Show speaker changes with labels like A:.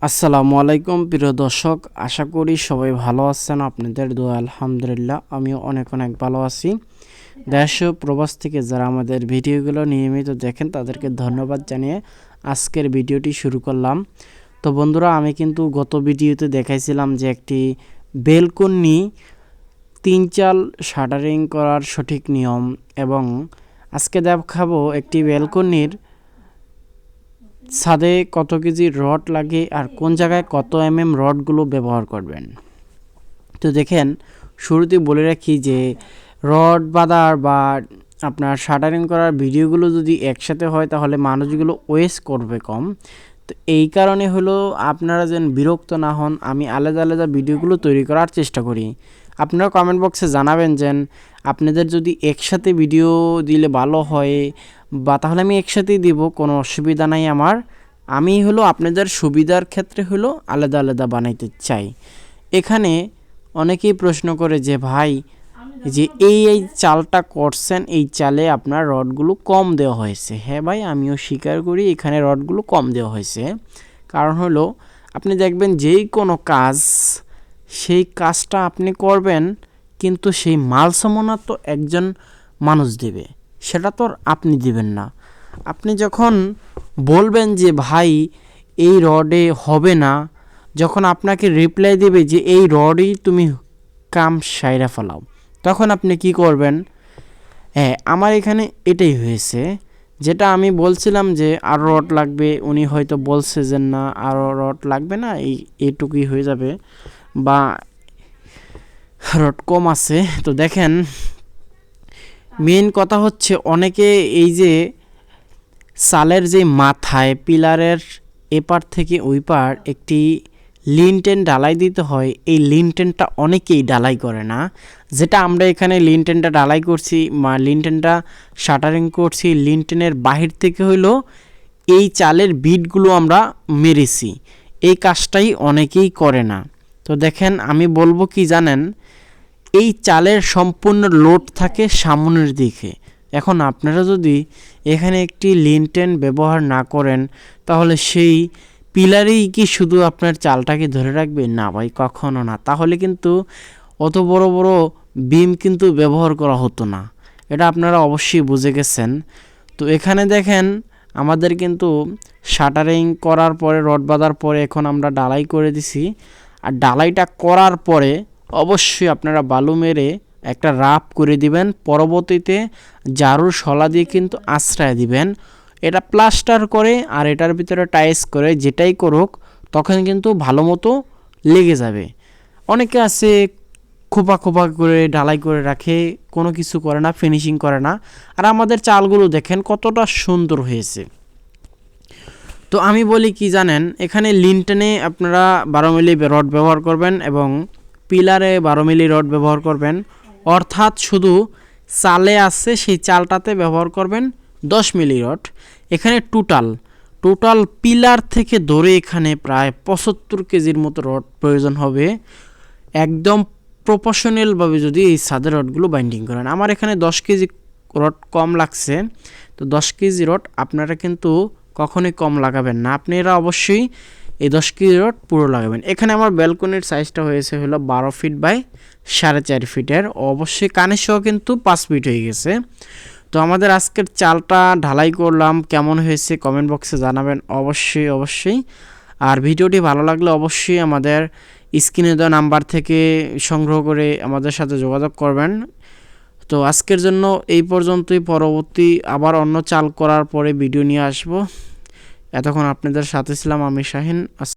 A: আসসালামু আলাইকুম প্রিয় দর্শক, আশা করি সবাই ভালো আছেন। আপনাদের দোয়া আলহামদুলিল্লাহ আমিও অনেক ভালো আছি। দেশ ও প্রবাস থেকে যারা আমাদের ভিডিওগুলো নিয়মিত দেখেন তাদেরকে ধন্যবাদ জানিয়ে আজকের ভিডিওটি শুরু করলাম। তো বন্ধুরা, আমি কিন্তু গত ভিডিওতে দেখাইছিলাম যে একটি বেলকনি 3 চাল শাটারিং করার সঠিক নিয়ম, এবং আজকে দেখাবো একটি বেলকনির ছাদে কত কেজি রড লাগে আর কোন জায়গায় কত রডগুলো ব্যবহার করবেন। তো দেখেন, শুরুতে বলে রাখি যে রড বাঁধার বা আপনার শাটারিং করার ভিডিওগুলো যদি একসাথে হয় তাহলে মানুষগুলো ওয়েস্ট করবে কম। তো এই কারণে হলো আপনারা যেন বিরক্ত না হন, আমি আলাদা আলাদা ভিডিওগুলো তৈরি করার চেষ্টা করি। আপনারা কমেন্ট বক্সে জানাবেন যে আপনাদের যদি একসাথে ভিডিও দিলে ভালো হয়, বা তাহলে আমি একসাথেই দিব, কোনো অসুবিধা নাই আমার। আমি হলো আপনাদের সুবিধার ক্ষেত্রে হলো আলাদা আলাদা বানাইতে চাই। এখানে অনেকেই প্রশ্ন করে যে ভাই, যে এই চালটা করছেন, এই চালে আপনার রডগুলো কম দেওয়া হয়েছে। হ্যাঁ ভাই, আমিও স্বীকার করি এখানে রডগুলো কম দেওয়া হয়েছে। কারণ হলো আপনি দেখবেন যেই কোনো কাজ, সেই কাজটা আপনি করবেন, কিন্তু সেই মাল সামানা তো একজন মানুষ দেবে, সেটা তো আপনি দিবেন না। আপনি যখন বলবেন যে ভাই এই রডে হবে না, যখন আপনাকে রিপ্লাই দেবে যে এই রডই তুমি কাম সাইরা ফেলাও, তখন আপনি কি করবেন? হ্যাঁ, আমার এখানে এটাই হয়েছে। যেটা আমি বলছিলাম যে আরও রড লাগবে, উনি হয়তো বলছে যে না আরও রড লাগবে না, এইটুকুই হয়ে যাবে, বা রড কম আছে। তো দেখেন, মেন কথা হচ্ছে অনেকে এই যে চালের যে মাথায় পিলারের এপার থেকে ওই পার একটি লিনটেন ঢালাই দিতে হয়, এই লিনটেনটা অনেকেই ঢালাই করে না। যেটা আমরা এখানে লিনটেনটা ঢালাই করছি, লিনটেনটা শাটারিং করছি, লিনটেনের বাহির থেকে হইলো এই চালের বিটগুলো আমরা মেরেছি। এই কাজটাই অনেকেই করে না। তো দেখেন, আমি বলবো কি জানেন, এই চালের সম্পূর্ণ লোড থাকে সামনের দিকে। এখন আপনারা যদি এখানে একটি লিনটেন ব্যবহার না করেন, তাহলে সেই পিলারেই কি শুধু আপনার চালটাকে ধরে রাখবে? না ভাই, কখনো না। তাহলে কিন্তু অত বড় বড় বিম কিন্তু ব্যবহার করা হতো না, এটা আপনারা অবশ্যই বুঝে গেছেন। তো এখানে দেখেন, আমাদের কিন্তু শাটারিং করার পরে, রড বাঁধার পরে এখন আমরা ডালাই করে দিছি। আর ডালাইটা করার পরে অবশ্যই আপনারা বালু মেরে একটা রাপ করে দিবেন, পরবর্তীতে জারুর শলা দিয়ে কিন্তু আশ্রয় দিবেন। এটা প্লাস্টার করে আর এটার ভিতরে টাইস করে যেটাই করুক, তখন কিন্তু ভালো মতো লেগে যাবে। অনেকে আছে খোপা খোপা করে ঢালাই করে রাখে, কোনো কিছু করে না, ফিনিশিং করে না। আর আমাদের চালগুলো দেখেন কতটা সুন্দর হয়েছে। তো আমি বলি কি জানেন, এখানে লিনটেনে আপনারা 12 মিলি রড ব্যবহার করবেন এবং পিলারে 12 মিলি রড ব্যবহার করবেন, অর্থাৎ শুধু চালে আছে সেই চালটাতে ব্যবহার করবেন 10 মিলি রড। এখানে টোটাল পিলার থেকে ধরে এখানে প্রায় 75 কেজির মতো রড প্রয়োজন হবে, একদম প্রফেশনালভাবে যদি এই ছাদের রডগুলো বাইন্ডিং করেন। আমার এখানে 10 কেজি রড কম লাগছে। তো 10 কেজি রড আপনারা কিন্তু কখনোই কম লাগাবেন না, আপনারা অবশ্যই এই 10 কেজি রড পুরো লাগাবেন। এখানে আমার ব্যালকনির সাইজটা হয়েছে হলো 12 ফিট বাই 4.5 ফিটের, অবশ্যই কানের সহ কিন্তু 5 ফিট হয়ে গেছে। তো আমাদের আজকের চালটা ঢালাই করলাম, কেমন হয়েছে কমেন্ট বক্সে জানাবেন অবশ্যই। আর ভিডিওটি ভালো লাগলে অবশ্যই আমাদের স্ক্রিনে দেওয়া নাম্বার থেকে সংগ্রহ করে আমাদের সাথে যোগাযোগ করবেন। তো আজকের জন্য এই পর্যন্তই, পরবর্তী আবার অন্য চাল করার পরে ভিডিও নিয়ে আসব। এতক্ষণ আপনাদের সাথে ছিলাম আমি শাহিন।